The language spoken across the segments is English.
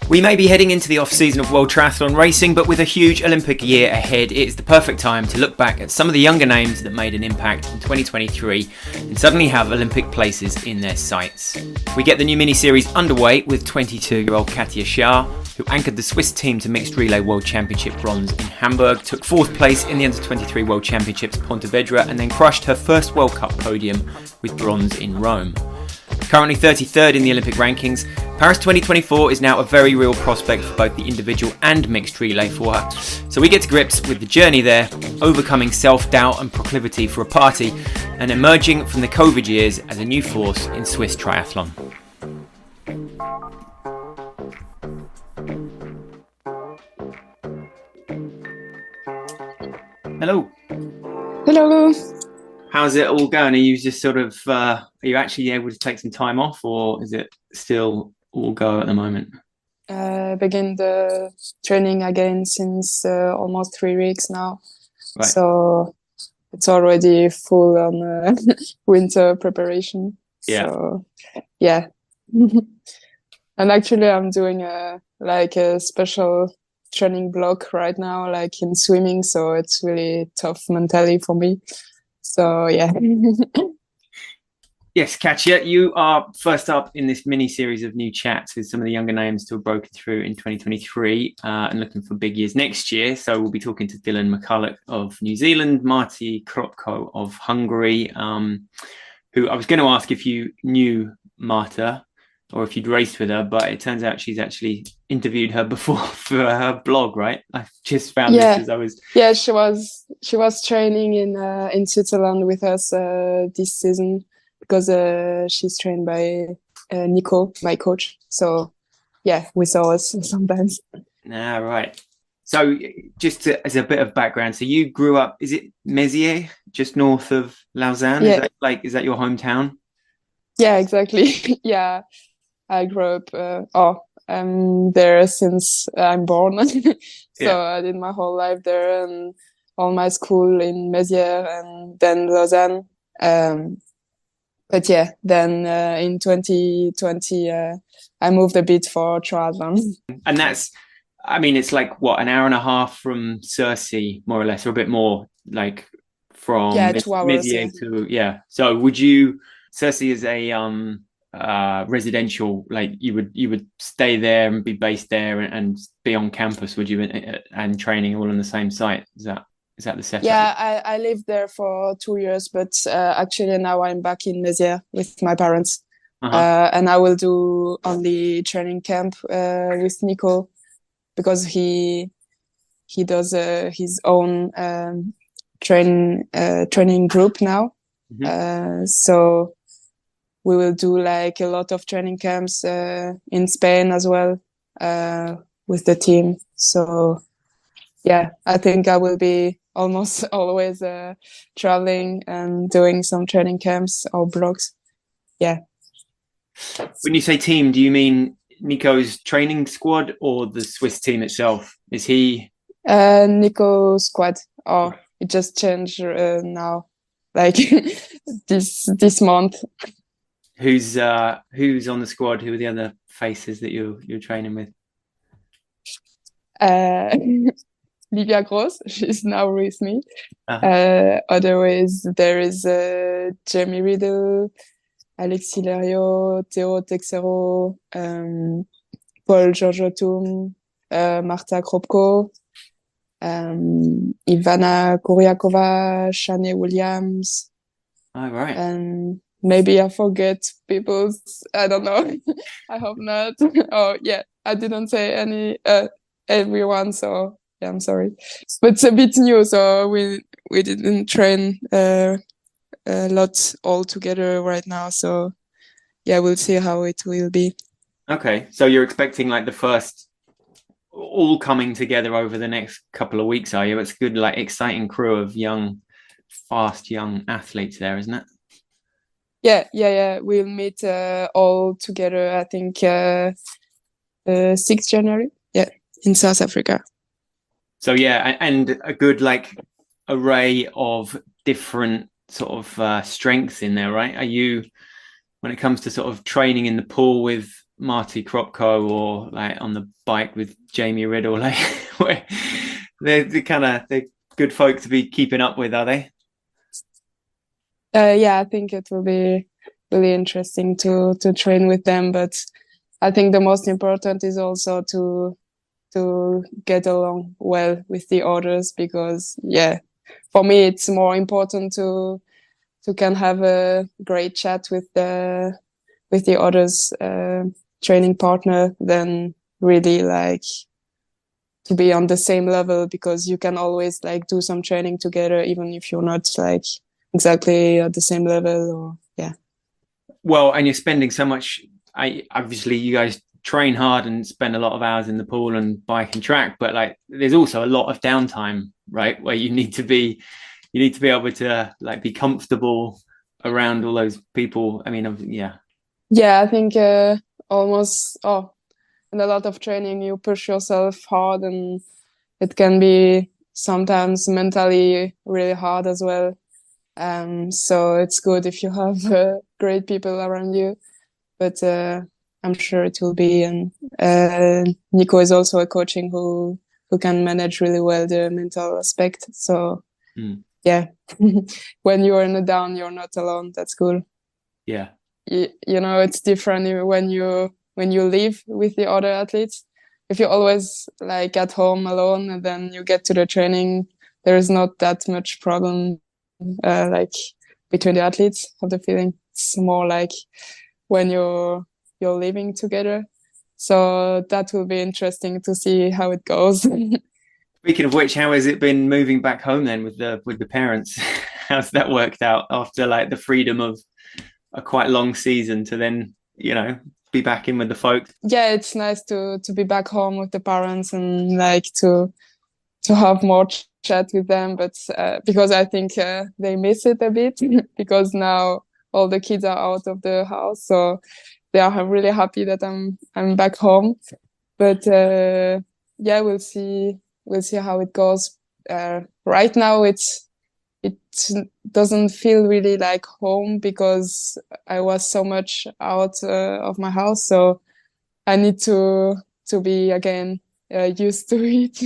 We may be heading into the off-season of World Triathlon racing, but with a huge Olympic year ahead, it is the perfect time to look back at some of the younger names that made an impact in 2023 and suddenly have Olympic places in their sights. We get the new mini-series underway with 22-year-old Cathia Schar, who anchored the Swiss team to mixed relay World Championship bronze in Hamburg, took 4th place in the U23 World Championships Pontevedra, and then crushed her first World Cup podium with bronze in Rome. Currently 33rd in the Olympic rankings, Paris 2024 is now a very real prospect for both the individual and mixed relay for her. So we get to grips with the journey there, overcoming self-doubt and proclivity for a party, and emerging from the COVID years as a new force in Swiss triathlon. Hello. Hello. How's it all going? Are you just sort of, are you actually able to take some time off, or is it still all go at the moment? Begin the training again since almost 3 weeks now. Right. So it's already full on winter preparation. Yeah. So, yeah. And actually I'm doing a special training block right now, like in swimming. So it's really tough mentally for me. So, yeah. Yes, Cathia, you are first up in this mini-series of new chats with some of the younger names to have broken through in 2023 and looking for big years next year. So we'll be talking to Dylan McCulloch of New Zealand, Marti Kropko of Hungary, who I was going to ask if you knew Marta or if you'd raced with her, but it turns out she's actually interviewed her before for her blog, right? I just found this as I was... Yeah, she was training in Switzerland with us this season, because she's trained by Nico, my coach. So, yeah, we saw us sometimes. Right. So, just as a bit of background, so you grew up, is it Mézières, just north of Lausanne? Yeah. Is that your hometown? Yeah, exactly. Yeah, I grew up. I'm there since I'm born. So I did my whole life there, and all my school in Mézières and then Lausanne. But yeah, then in 2020, I moved a bit for triathlon. And that's, I mean, it's like, what, an hour and a half from Cercy, more or less, or a bit more, like from 2 hours. Mézières to, So would you, Cercy is a residential, like you would stay there and be based there and be on campus, would you, and training all on the same site? Is that the setup? Yeah, I lived there for 2 years, but actually now I'm back in Mézières with my parents. And I will do only training camp with Nico, because he does his own training group now. So we will do like a lot of training camps in Spain as well with the team. So yeah, I think I will be almost always traveling and doing some training camps or blogs. Yeah. When you say team, do you mean Nico's training squad or the Swiss team itself? Is he Nico squad? Oh, it just changed now, like this month. Who's on the squad? Who are the other faces that you're training with? Livia Gross, she's now with me. Otherwise, there is Jamie Riddle, Alexis Lerio, Theo Texero, Paul Georgiotum, Marta Kropko, Ivana Kuriakova, Shane Williams. Oh, right. And maybe I forget people. I don't know. I hope not. Oh, yeah. I didn't say everyone, so yeah, I'm sorry. But it's a bit new, so we didn't train a lot all together right now. So yeah, we'll see how it will be. Okay, so you're expecting like the first all coming together over the next couple of weeks, are you? It's a good, like, exciting crew of fast young athletes there, isn't it? Yeah. We'll meet all together, I think 6th January. Yeah, in South Africa. So yeah, and a good like array of different sort of strengths in there, right? Are you, when it comes to sort of training in the pool with Marty Kropko or like on the bike with Jamie Riddle, like where they're good folk to be keeping up with, are they? Yeah, I think it will be really interesting to train with them, but I think the most important is also to get along well with the others, because for me it's more important to can have a great chat with the others training partner than really like to be on the same level, because you can always like do some training together even if you're not like exactly at the same level, or Well, and you're spending so much. Obviously you guys train hard and spend a lot of hours in the pool and bike and track, but like there's also a lot of downtime, right? Where you need to be able to like be comfortable around all those people. I mean, I think almost in a lot of training you push yourself hard, and it can be sometimes mentally really hard as well. So it's good if you have great people around you, but I'm sure it will be. And Nico is also a coaching who can manage really well the mental aspect. So when you're in a down, you're not alone. That's cool. Yeah. You know, it's different when you live with the other athletes. If you're always like at home alone and then you get to the training, there is not that much problem like between the athletes. Have the feeling it's more like when you're living together. So that will be interesting to see how it goes. Speaking of which, how has it been moving back home then with the parents? How's that worked out after like the freedom of a quite long season to then, be back in with the folk? Yeah, it's nice to be back home with the parents and like to have more chat with them, but because I think they miss it a bit because now all the kids are out of the house, so they are really happy that I'm back home. But we'll see how it goes. Right now it doesn't feel really like home because I was so much out of my house, so I need to be again used to it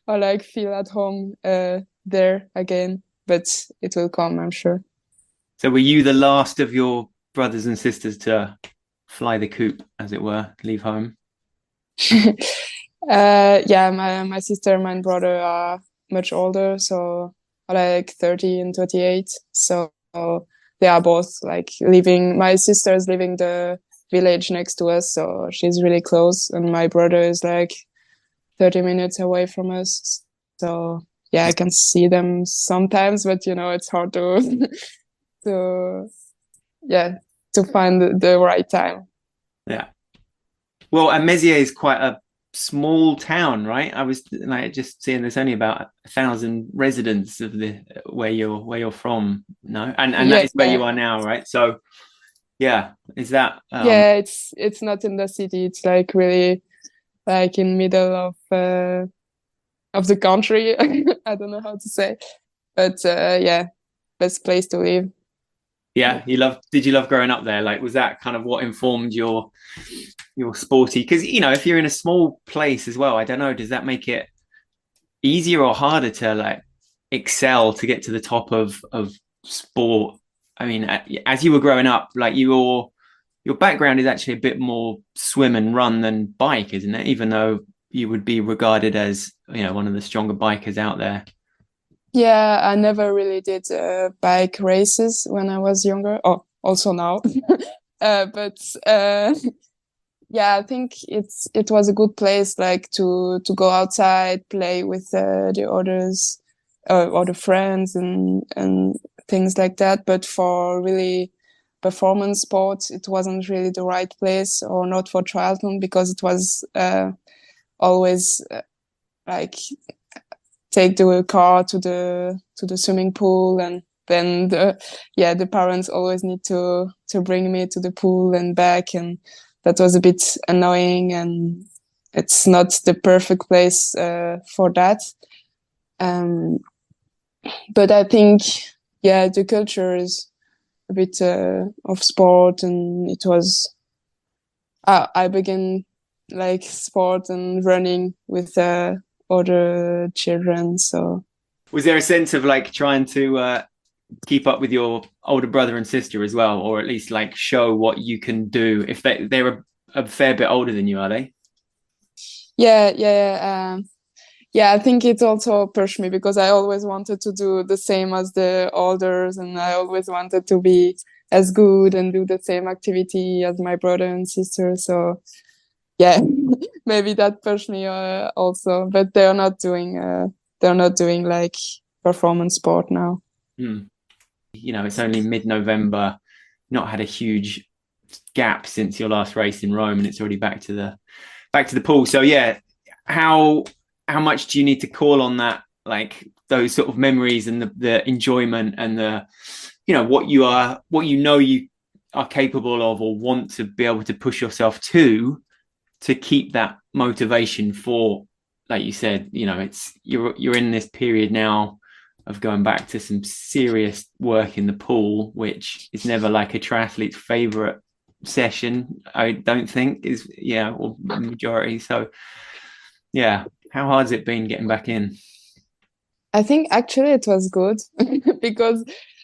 or like feel at home there again, but it will come, I'm sure. So were you the last of your brothers and sisters to fly the coop, as it were, leave home? My sister and my brother are much older, so like 30 and 28, so they are both like living. My sister is living the village next to us, so she's really close, and my brother is like 30 minutes away from us, so I can see them sometimes, but it's hard to to find the right time. Well, and Mézières is quite a small town, right? I was like just seeing there's only about 1,000 residents of the where you're from, no, and that is where you are now, right? So is that it's not in the city, it's like really like in middle of the country. I don't know how to say, but best place to live. Did you love growing up there? Like, was that kind of what informed your sporty? Because if you're in a small place as well, I don't know, does that make it easier or harder to like excel to get to the top of sport? I mean, as you were growing up, like your background is actually a bit more swim and run than bike, isn't it? Even though you would be regarded as one of the stronger bikers out there. Yeah, I never really did bike races when I was younger. Oh, also now. But I think it was a good place, like to go outside, play with the others, or the friends, and things like that. But for really performance sports, it wasn't really the right place, or not for triathlon, because it was always like take the car to the swimming pool, and then the parents always need to bring me to the pool and back, and that was a bit annoying, and it's not the perfect place for that. But I think the culture is a bit of sport, and I began like sport and running with other children. So Was there a sense of like trying to keep up with your older brother and sister as well, or at least like show what you can do? If they're a fair bit older than you, are they? Yeah, I think it also pushed me because I always wanted to do the same as the others, and I always wanted to be as good and do the same activity as my brother and sister. So yeah, maybe that pushed me also. But they're not doing like performance sport now. You know, it's only mid-November, not had a huge gap since your last race in Rome, and it's already back to the pool. So yeah, how much do you need to call on that, like those sort of memories and the enjoyment and the, you know, what you know you are capable of or want to be able to push yourself to keep that motivation for, like you said, you know, it's you're in this period now of going back to some serious work in the pool, which is never like a triathlete's favorite session, I don't think, is, yeah, or majority. So yeah, how hard has it been getting back in? I think actually it was good because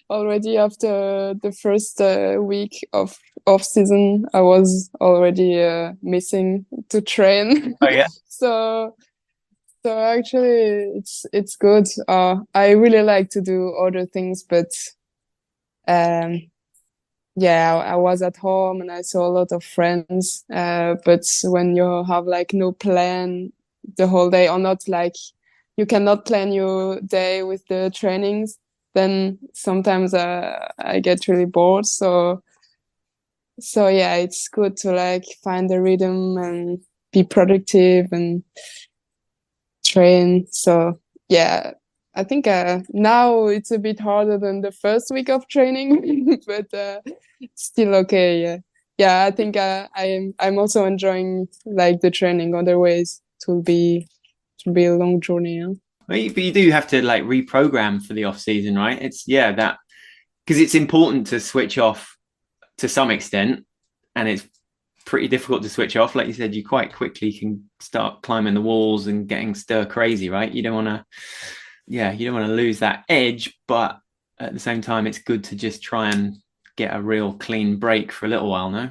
already after the first week of off season, I was already missing to train. Oh yeah. So so actually it's good. I really like to do other things, but um yeah, I was at home and I saw a lot of friends. But when you have like no plan the whole day, or not like you cannot plan your day with the trainings, then sometimes I get really bored. So yeah, it's good to like find a rhythm and be productive and train. So yeah, I think now it's a bit harder than the first week of training, but still okay. Yeah, yeah. I think I'm also enjoying like the training. Otherwise, it will be a long journey. Yeah? But you do have to like reprogram for the off season, right? It's, yeah, that, because it's important to switch off to some extent, and it's pretty difficult to switch off. Like you said, you quite quickly can start climbing the walls and getting stir crazy, right? You don't want to, yeah, you don't want to lose that edge, but at the same time, it's good to just try and get a real clean break for a little while, no?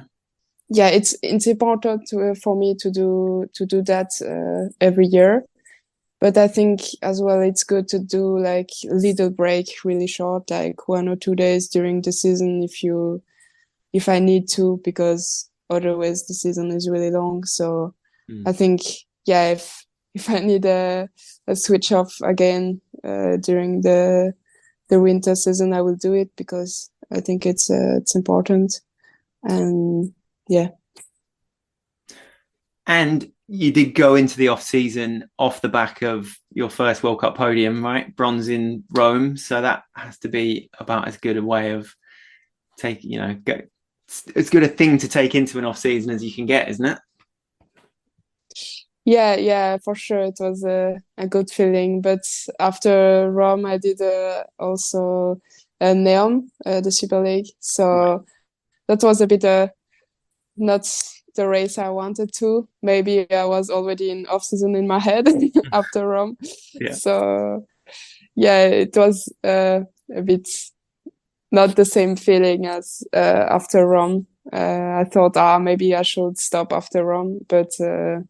Yeah, it's important for me to do that every year. But I think as well it's good to do like little break, really short, like 1 or 2 days during the season if I need to, because otherwise the season is really long. So I think, yeah, if I need a switch off again during the winter season, I will do it because I think it's important. And yeah. And you did go into the off season off the back of your first World Cup podium, right? Bronze in Rome. So that has to be about as good a way of taking, you know, as good a thing to take into an off season as you can get, isn't it? Yeah, for sure. It was a good feeling. But after Rome, I did also Neom, the Super League. So that was a bit not the race I wanted to. Maybe I was already in off season in my head after Rome. Yeah. So yeah, it was a bit not the same feeling as after Rome. I thought, maybe I should stop after Rome, but yeah,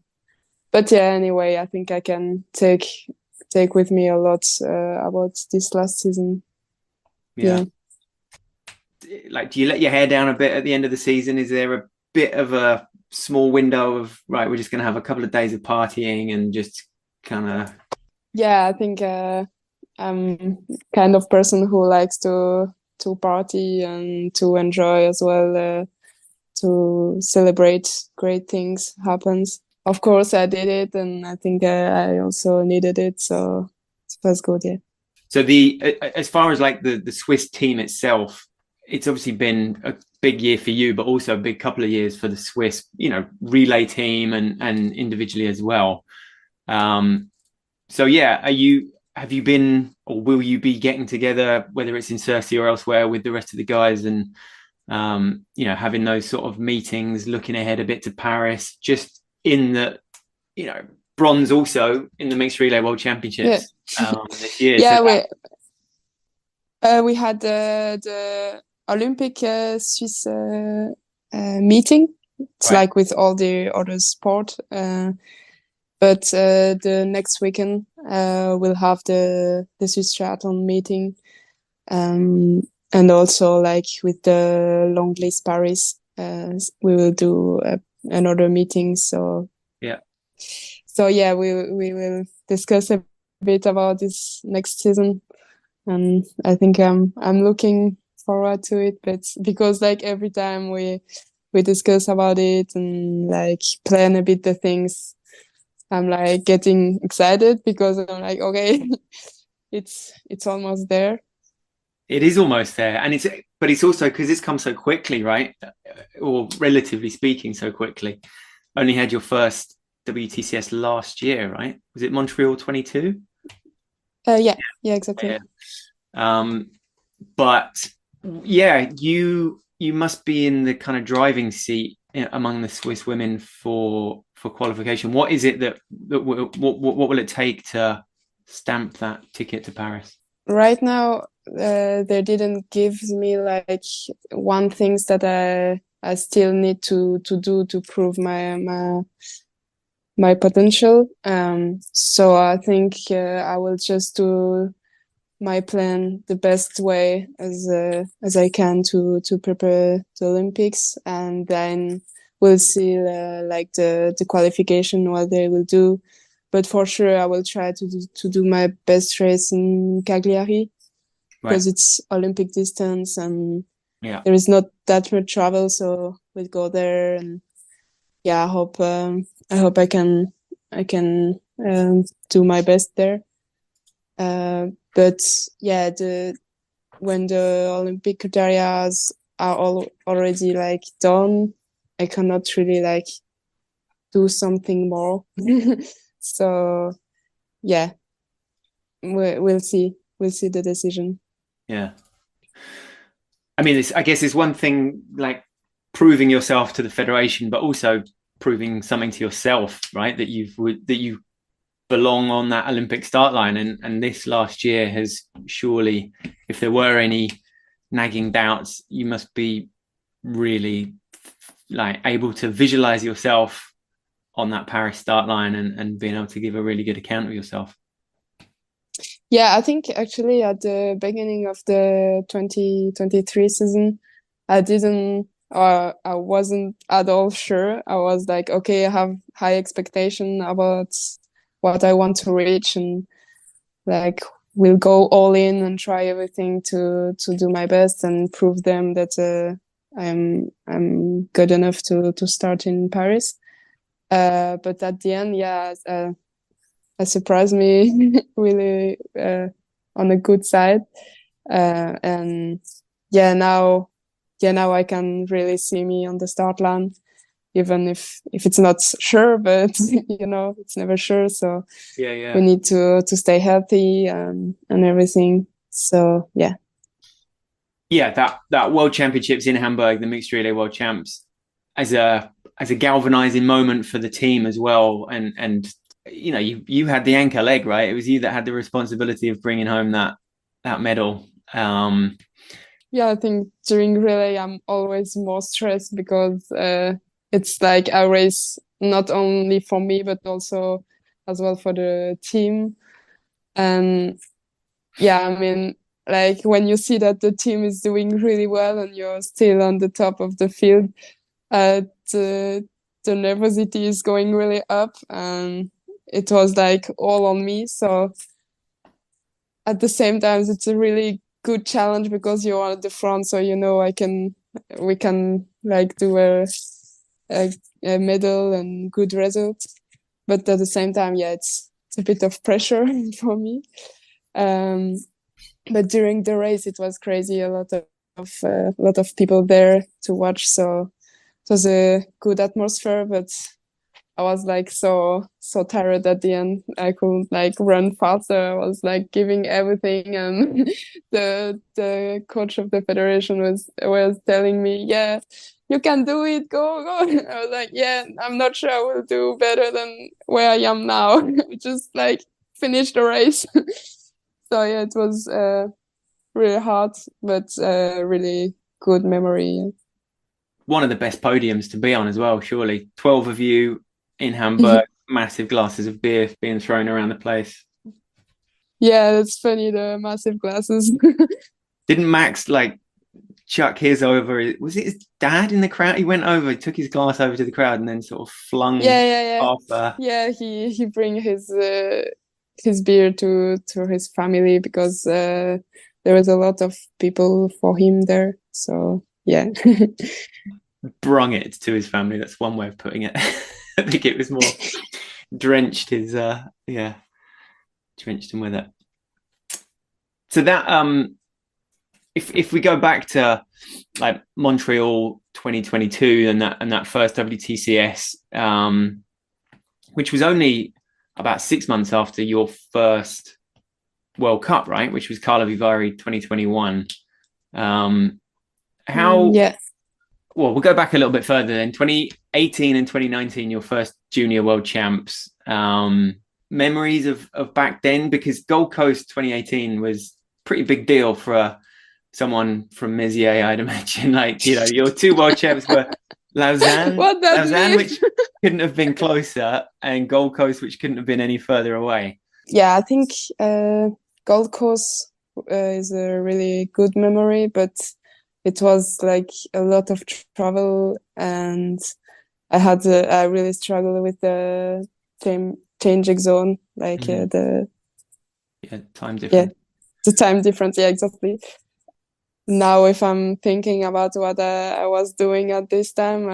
anyway, I think I can take with me a lot about this last season. Yeah. Like, do you let your hair down a bit at the end of the season? Is there a bit of a small window of, right, we're just going to have a couple of days of partying and just kind of? Yeah, I think I'm kind of person who likes to party and to enjoy as well, to celebrate great things happens. Of course, I did it, and I think I also needed it, so it was good. Yeah. So as far as like the Swiss team itself, it's obviously been a big year for you, but also a big couple of years for the Swiss, you know, relay team and individually as well. So yeah, have you been, or will you be getting together, whether it's in Cercy or elsewhere, with the rest of the guys and Having those sort of meetings, looking ahead a bit to Paris, just in the, bronze also in the mixed relay world championships this year. Yeah, so we had the Olympic Swiss meeting. It's right. like with all the other sport. But the next weekend we'll have the Swiss Triathlon meeting. And also like with the long list Paris, we will do another meeting. So yeah, we will discuss a bit about this next season, and I think I'm looking forward to it. But because like every time we discuss about it and like plan a bit the things, I'm like getting excited because I'm like, okay, it's almost there. It is almost there, and it's also because it's come so quickly, right? Or relatively speaking, so quickly. Only had your first WTCS last year, right? Was it Montreal 22? Yeah, exactly. Yeah. But yeah, you must be in the kind of driving seat among the Swiss women for qualification. What is it that what will it take to stamp that ticket to Paris? Right now, they didn't give me like one things that I still need to do to prove my potential. So I think I will just do my plan the best way as I can to prepare the Olympics, and then we'll see like the qualification what they will do. But for sure, I will try to do my best race in Cagliari because it's Olympic distance and there is not that much travel, so we'll go there. And yeah, I hope I can do my best there. But yeah, when the Olympic criteria are all already like done, I cannot really like do something more. So yeah, we'll see the decision. Yeah. I mean, I guess it's one thing like proving yourself to the federation, but also proving something to yourself, right? That you belong on that Olympic start line. And this last year has surely, if there were any nagging doubts, you must be really like able to visualize yourself on that Paris start line and being able to give a really good account of yourself. Yeah, I think actually at the beginning of the 2023 season, I wasn't at all sure. I was like, okay, I have high expectation about what I want to reach, and like we'll go all in and try everything to do my best and prove them that I'm good enough to start in Paris. But at the end, yeah, surprised me really on a good side. And now I can really see me on the start line, even if it's not sure, but it's never sure. So we need to stay healthy and everything. So yeah, that World Championships in Hamburg, the mixed relay World Champs, as a galvanizing moment for the team as well. And you had the anchor leg, right? It was you that had the responsibility of bringing home that medal. Yeah, I think during relay I'm always more stressed because it's like a race not only for me but also as well for the team. And yeah, I mean, like when you see that the team is doing really well and you're still on the top of the field, the nervosity is going really up, and it was like all on me. So at the same time, it's a really good challenge because you're at the front, so we can like do a medal and good result. But at the same time, yeah, it's a bit of pressure for me. But during the race, it was crazy. A lot of people there to watch, so it was a good atmosphere. But I was like so tired at the end. I couldn't like run faster. I was like giving everything, and the coach of the federation was telling me, "Yeah, you can do it. Go, go." I was like, "Yeah, I'm not sure I will do better than where I am now." Just like finish the race. So yeah, it was really hard, but really good memory. One of the best podiums to be on as well, surely. 12 of you in Hamburg, massive glasses of beer being thrown around the place. Yeah, it's funny, the massive glasses. Didn't Max like chuck his over? Was it his dad in the crowd? He went over, he took his glass over to the crowd, and then sort of flung Yeah. off. Yeah, he bring his beer to his family because there was a lot of people for him there. So yeah. Brung it to his family. That's one way of putting it. I think it was more drenched his drenched him with it. So that if we go back to like Montreal 2022 and that first WTCS, which was only about 6 months after your first World Cup, right? Which was Karlovy Vary 2021. How? Yeah. Well, we'll go back a little bit further then. 2018 and 2019, your first junior world champs. Memories of back then, because Gold Coast 2018 was a pretty big deal for someone from Mézières, I'd imagine. Like, you know, your two world champs were Lausanne, which couldn't have been closer, and Gold Coast, which couldn't have been any further away. Yeah, I think Gold Coast is a really good memory, but it was like a lot of travel, and I really struggled with the changing zone, like time difference. Yeah, the time difference. Yeah, exactly. Now, if I'm thinking about what I was doing at this time,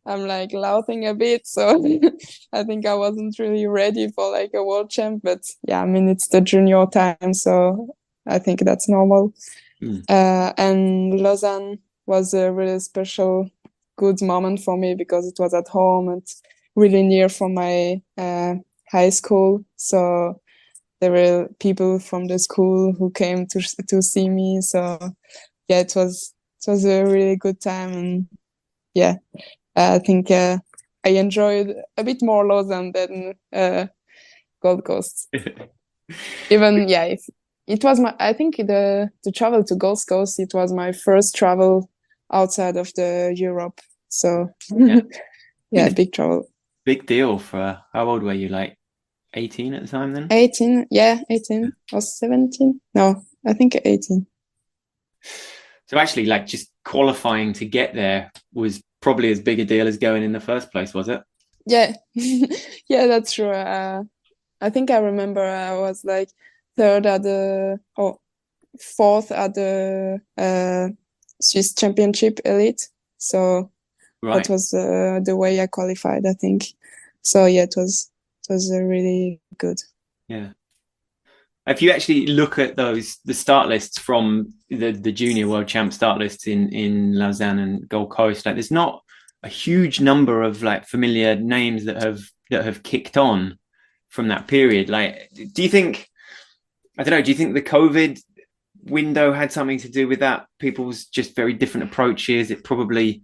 I'm like laughing a bit. So I think I wasn't really ready for like a world champ. But yeah, I mean, it's the junior time, so I think that's normal. And Lausanne was a really special, good moment for me because it was at home and really near from my high school. So there were people from the school who came to see me. So yeah, it was a really good time, and yeah, I think I enjoyed a bit more Lausanne than Gold Coast. Even if it was I think the travel to Gold Coast, it was my first travel outside of the Europe. So yeah, big travel. Big deal for how old were you? Like 18 at the time then? 18, yeah, 18 or 17. No, I think 18. So actually, like, just qualifying to get there was probably as big a deal as going in the first place, was it? Yeah, yeah, that's true. I think I remember I was like fourth at the Swiss Championship Elite. So that was the way I qualified, I think. So yeah, it was really good. Yeah. If you actually look at the start lists from the junior world champ start lists in Lausanne and Gold Coast, like there's not a huge number of like familiar names that have kicked on from that period. Like, do you think the COVID window had something to do with that? People's just very different approaches. It probably,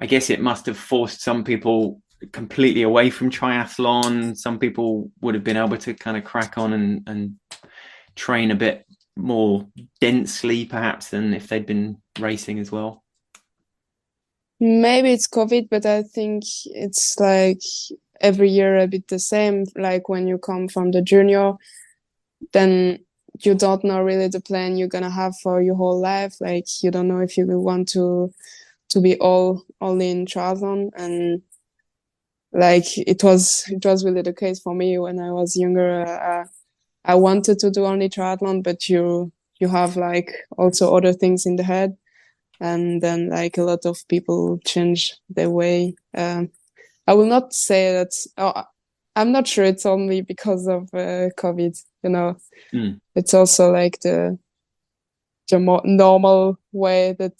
I guess it must have forced some people completely away from triathlon. Some people would have been able to kind of crack on and train a bit more densely perhaps than if they'd been racing as well. Maybe it's COVID, but I think it's like every year a bit the same. Like when you come from the junior, then you don't know really the plan you're gonna have for your whole life. Like you don't know if you will want to be all in triathlon, and like it was really the case for me when I was younger. I wanted to do only triathlon, but you have like also other things in the head, and then like a lot of people change their way. I will not say that. I'm not sure it's only because of COVID. You know, It's also like the more normal way that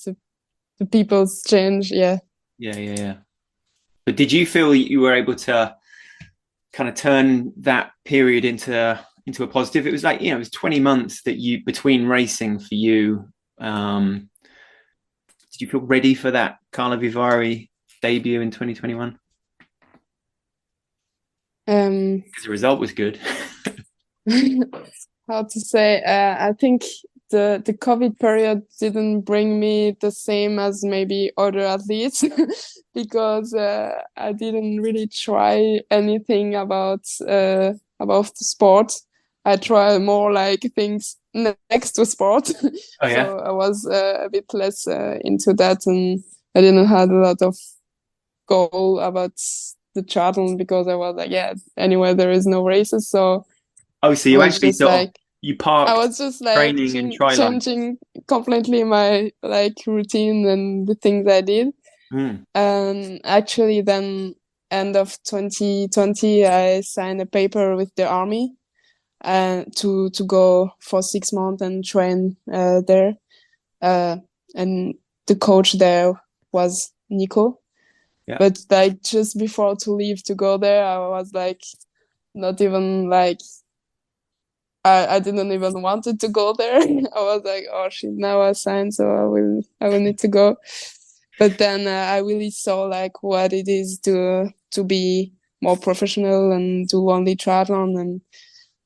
the people's change. Yeah. Yeah. But did you feel you were able to kind of turn that period into a positive? It was like, it was 20 months that you between racing for you. Did you feel ready for that Carlo Vivari debut in 2021? Because the result was good. How to say? I think the COVID period didn't bring me the same as maybe other athletes because I didn't really try anything about the sport. I try more like things next to sport. Oh yeah. So I was a bit less into that, and I didn't have a lot of goal about the triathlon because I was like, yeah, anyway, there is no races, so so I you was actually just sort of like you I parked was just like training and triathlon. changing completely my like routine and the things I did. And actually, then end of 2020, I signed a paper with the army to go for 6 months and train there. And the coach there was Nico. Yeah. But like just before to leave to go there, I was like not even like I didn't even wanted to go there. I was like, oh shit, now I signed, so I will need to go. But then I really saw like what it is to be more professional and do only triathlon and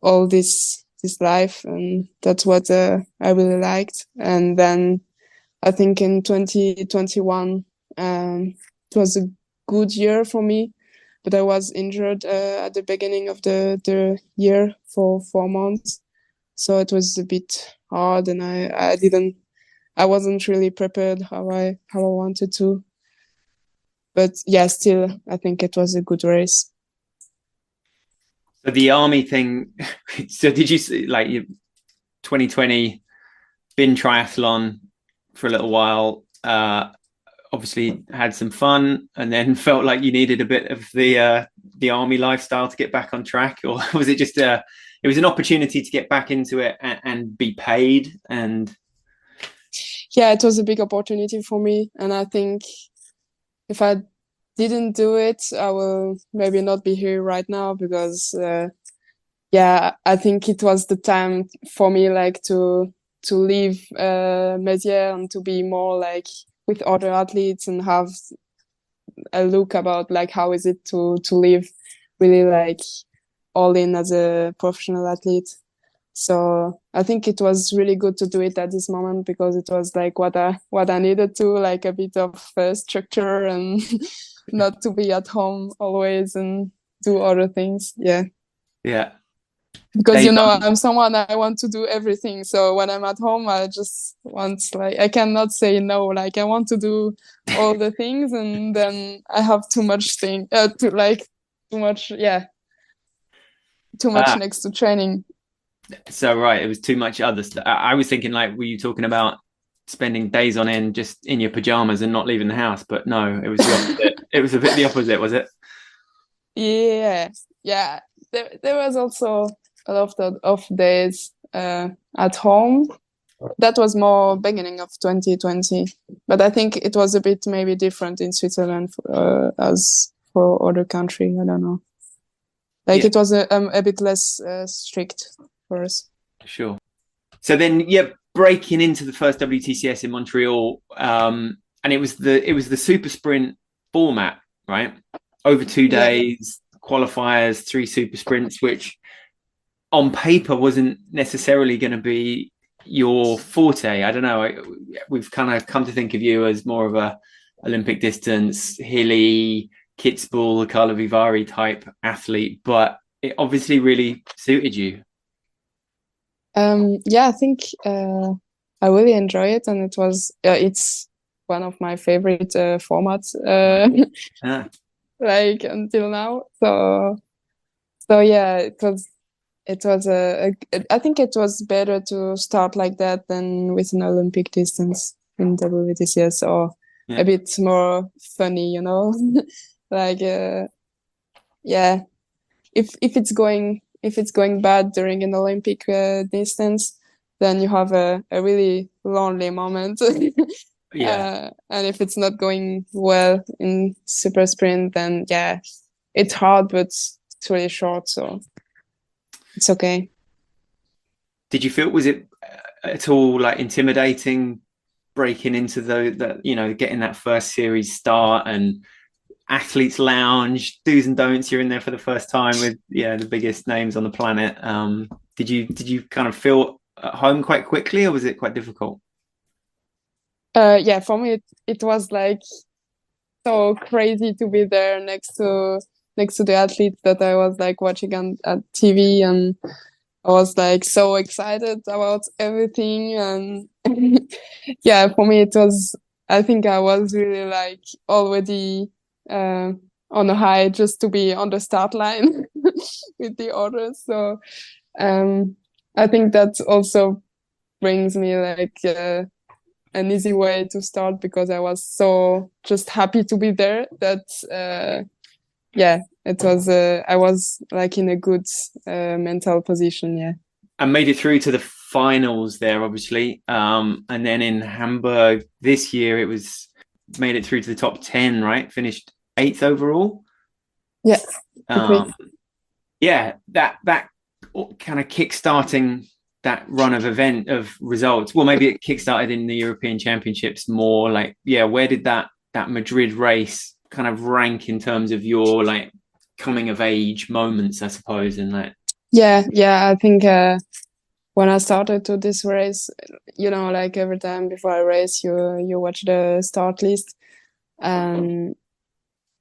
all this life, and that's what I really liked. And then I think in 2021 it was a good year for me, but I was injured at the beginning of the year for 4 months, so it was a bit hard, and I wasn't really prepared how I wanted to. But yeah, still I think it was a good race. So the army thing. So did you see like 2020 been triathlon for a little while? Obviously had some fun, and then felt like you needed a bit of the army lifestyle to get back on track, or was it just it was an opportunity to get back into it and be paid? And yeah, it was a big opportunity for me, and I think if I didn't do it, I will maybe not be here right now because yeah, I think it was the time for me like to leave Mézières and to be more like with other athletes and have a look about like how is it to live really like all in as a professional athlete. So I think it was really good to do it at this moment because it was like what I needed to, like a bit of structure and not to be at home always and do other things. Yeah. yeah, Because days on. I'm someone, I want to do everything. So when I'm at home, I just want, like, I cannot say no. Like I want to do all the things, and then I have too much too much Ah, next to training. so right, it was too much other stuff. I was thinking like, were you talking about spending days on end just in your pajamas and not leaving the house? But no, it was the opposite. It was a bit the opposite, was it? Yeah, yeah. There was also a lot of off days at home. That was more beginning of 2020, but I think it was a bit maybe different in Switzerland as for other country. I don't know. Like it was a bit less strict for us. Sure. So then, yeah, breaking into the first WTCS in Montreal, and it was the super sprint format, right? Over 2 days, qualifiers, 3 super sprints, which on paper wasn't necessarily going to be your forte. I don't know. We've kind of come to think of you as more of a Olympic distance, hilly, Kitzbühel, Carlo Vivari type athlete, but it obviously really suited you. Yeah, I think I really enjoy it, and it's one of my favorite formats like until now. So yeah, it was I think it was better to start like that than with an Olympic distance in WTCS, or a bit more funny, like yeah, if it's going bad during an Olympic distance, then you have a really lonely moment Yeah. And if it's not going well in super sprint, then yeah, it's hard, but it's really short, so it's okay. Did you feel, was it at all like intimidating breaking into getting that first series start and athletes lounge, do's and don'ts, you're in there for the first time with the biggest names on the planet. Did you kind of feel at home quite quickly, or was it quite difficult? Yeah, for me it was like so crazy to be there next to the athletes that I was like watching on at TV, and I was like so excited about everything. And yeah, for me it was, I think I was really like already uh, on a high just to be on the start line with the others. So um, I think that also brings me like an easy way to start, because I was so just happy to be there that yeah, it was I was like in a good mental position. Yeah. And made it through to the finals there, obviously. And then in Hamburg this year, it was made it through to the top 10, right? Finished 8th overall. Yeah. Yeah, that kind of kick-starting that run of results. Well, maybe it kick-started in the European Championships more. Like, yeah, where did that Madrid race kind of rank in terms of your like coming of age moments, I suppose, and like Yeah, I think when I started to this race, like every time before I race, you watch the start list, and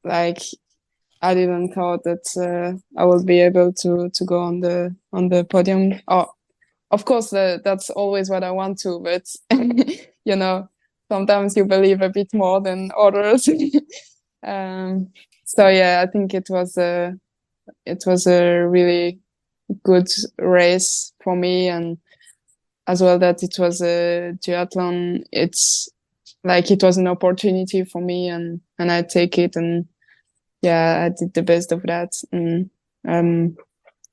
like I didn't thought that I would be able to go on the podium. Oh, of course, that's always what I want to, but sometimes you believe a bit more than others. So yeah, I think it was a really good race for me, and as well that it was a triathlon. It's like it was an opportunity for me, and I take it, and yeah, I did the best of that. And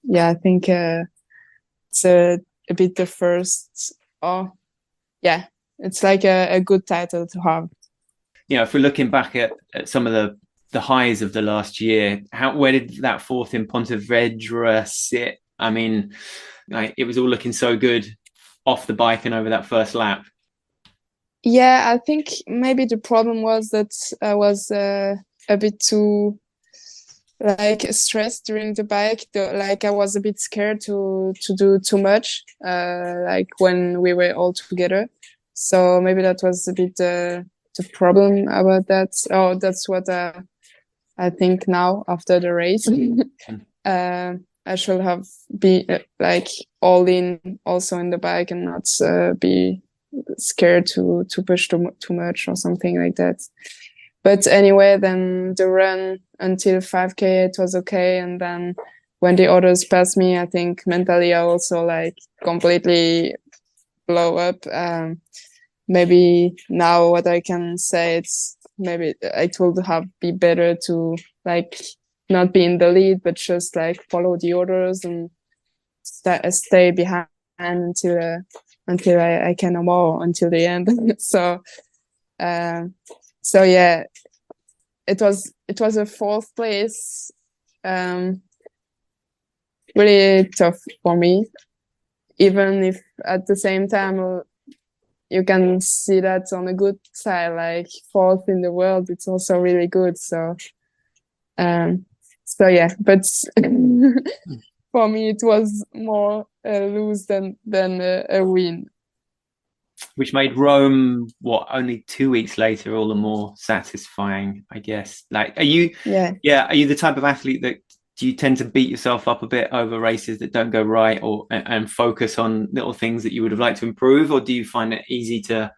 yeah, I think it's a bit the first. Oh, yeah, it's like a good title to have. if we're looking back at some of the highs of the last year, where did that 4th in Pontevedra sit? I mean, like, it was all looking so good off the bike and over that first lap. Yeah, I think maybe the problem was that I was a bit too like stressed during the bike. Like I was a bit scared to do too much. Like when we were all together. So maybe that was a bit the problem about that. Oh, that's what I think now after the race. I should have been like all in also in the bike, and not be scared to push too much or something like that. But anyway, then the run until 5K, it was okay. And then when the others passed me, I think mentally I also like completely blow up. Maybe now what I can say, it's maybe it would have been better to like not be in the lead, but just like follow the orders and stay behind until I can no more until the end. So yeah, it was a 4th place. Really tough for me, even if at the same time you can see that on a good side, like 4th in the world, it's also really good. So yeah, but for me it was more a lose than a win. Which made Rome only 2 weeks later all the more satisfying, I guess. Like, are you the type of athlete that, do you tend to beat yourself up a bit over races that don't go right, or and focus on little things that you would have liked to improve, or do you find it easy to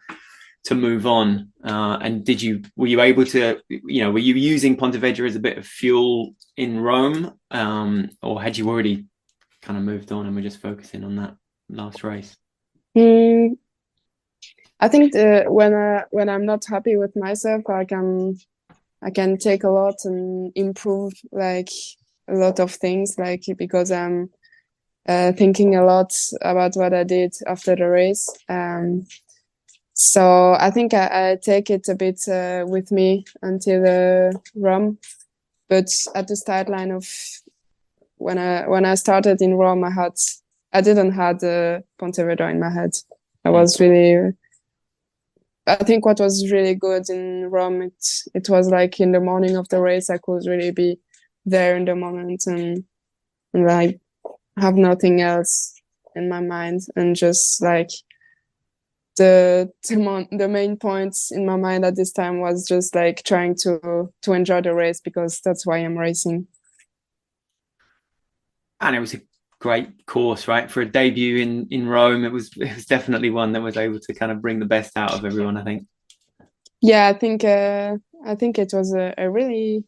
move on? And were you able to, were you using Pontevedra as a bit of fuel in Rome, or had you already kind of moved on and were just focusing on that last race? I think when I'm not happy with myself, I can take a lot and improve like a lot of things, like because I'm thinking a lot about what I did after the race. So I think I take it a bit with me until Rome. But at the start line of when I started in Rome, I didn't had Pontevedra in my head. I think what was really good in Rome, it was like in the morning of the race, I could really be there in the moment and like have nothing else in my mind, and just like the main points in my mind at this time was just like trying to enjoy the race, because that's why I'm racing. And it was a great course, right? For a debut in Rome, it was definitely one that was able to kind of bring the best out of everyone, I think. Yeah, I think it was a really,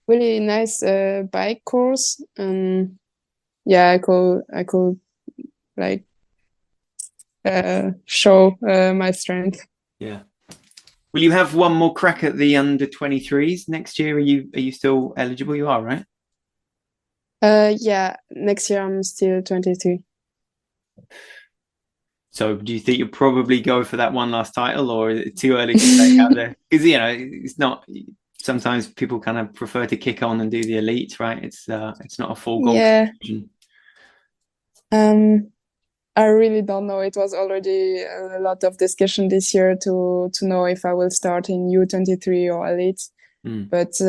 really nice bike course. Yeah, I could like show my strength. Yeah. Will you have one more crack at the under 23s next year? Are you still eligible? You are, right? Yeah, next year I'm still 23. So do you think you'll probably go for that one last title, or is it too early to say out there? Because it's not. Sometimes people kind of prefer to kick on and do the elite, right? It's not a foregone conclusion. I really don't know. It was already a lot of discussion this year to know if I will start in U23 or elite. But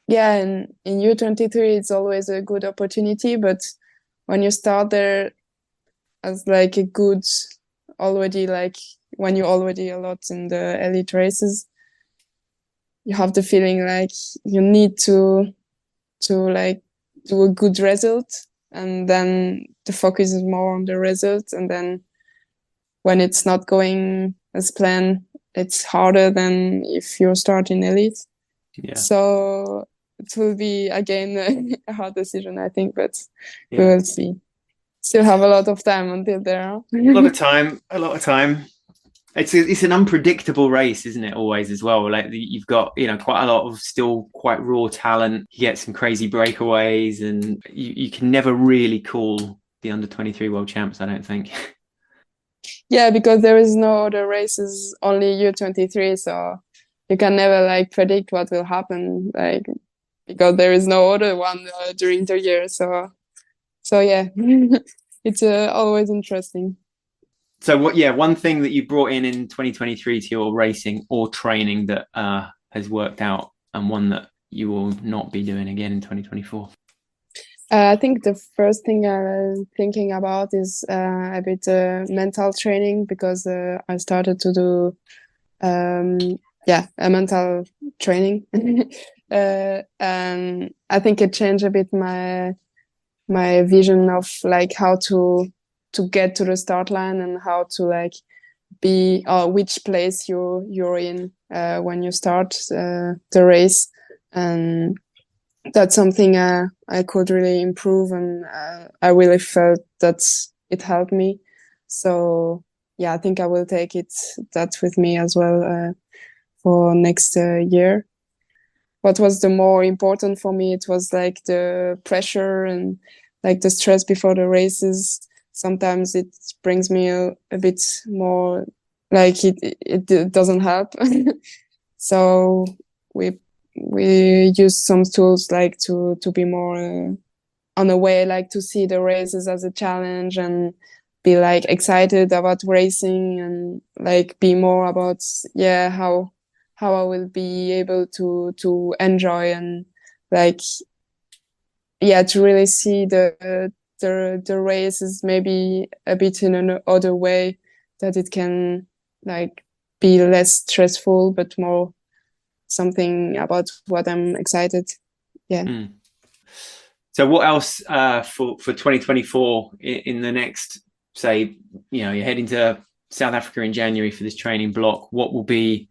yeah, in U23 it's always a good opportunity. But when you start there as like a good already, like when you're already a lot in the elite races, you have the feeling like you need to like do a good result, and then the focus is more on the result. And then when it's not going as planned, it's harder than if you're starting elite. Yeah. So it will be again a hard decision, I think, but we will see. Still have a lot of time until there. A lot of time. It's an unpredictable race, isn't it? Always as well. Like you've got quite a lot of still quite raw talent. You get some crazy breakaways, and you can never really call the under 23 world champs, I don't think. Yeah, because there is no other races, only U23, so you can never like predict what will happen, like because there is no other one during the year. So yeah, it's always interesting. So one thing that you brought in 2023 to your racing or training that has worked out, and one that you will not be doing again in 2024? I think the first thing I'm thinking about is a bit mental training, because I started to do a mental training. And I think it changed a bit my vision of like how to get to the start line, and how to like be, or which place you're in when you start the race. And that's something I could really improve, and I really felt that it helped me. So yeah, I think I will take that with me as well for next year. What was the more important for me, it was like the pressure and like the stress before the races. Sometimes it brings me a bit more, like it doesn't help. So we use some tools like to be more on a way, like to see the races as a challenge, and be like excited about racing, and like be more about how I will be able to enjoy, and like to really see the races maybe a bit in another way, that it can like be less stressful but more something about what I'm excited. So what else for 2024 in the next, say, you're heading to South Africa in January for this training block? What will be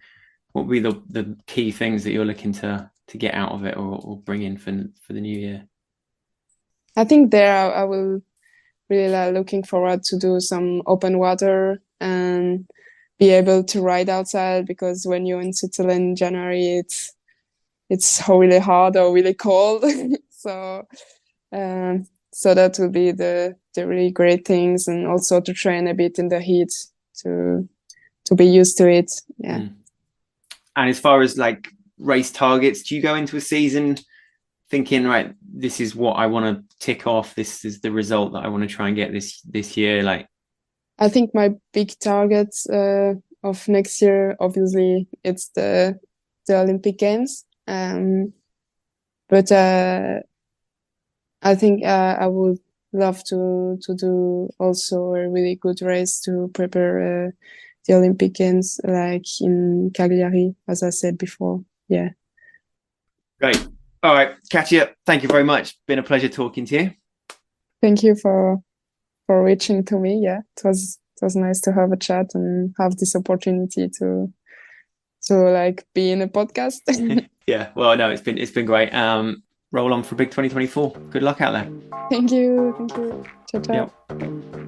the key things that you're looking to get out of it, or bring in for the new year? I think there I will really looking forward to do some open water and be able to ride outside, because when you're in Switzerland in January, it's really hard or really cold. So that will be the really great things, and also to train a bit in the heat to be used to it. Yeah. And as far as like race targets, do you go into a season thinking, right, this is what I want to tick off, this is the result that I want to try and get this year? Like, I think my big target of next year, obviously, it's the Olympic Games. But I think I would love to do also a really good race to prepare the Olympic Games, like in Cagliari, as I said before. Yeah. Great. All right, Cathia, thank you very much. Been a pleasure talking to you. Thank you for reaching to me. Yeah, it was nice to have a chat and have this opportunity to like be in a podcast. Yeah, well, no, it's been great. Roll on for big 2024. Good luck out there. Thank you. Ciao, ciao. Yep.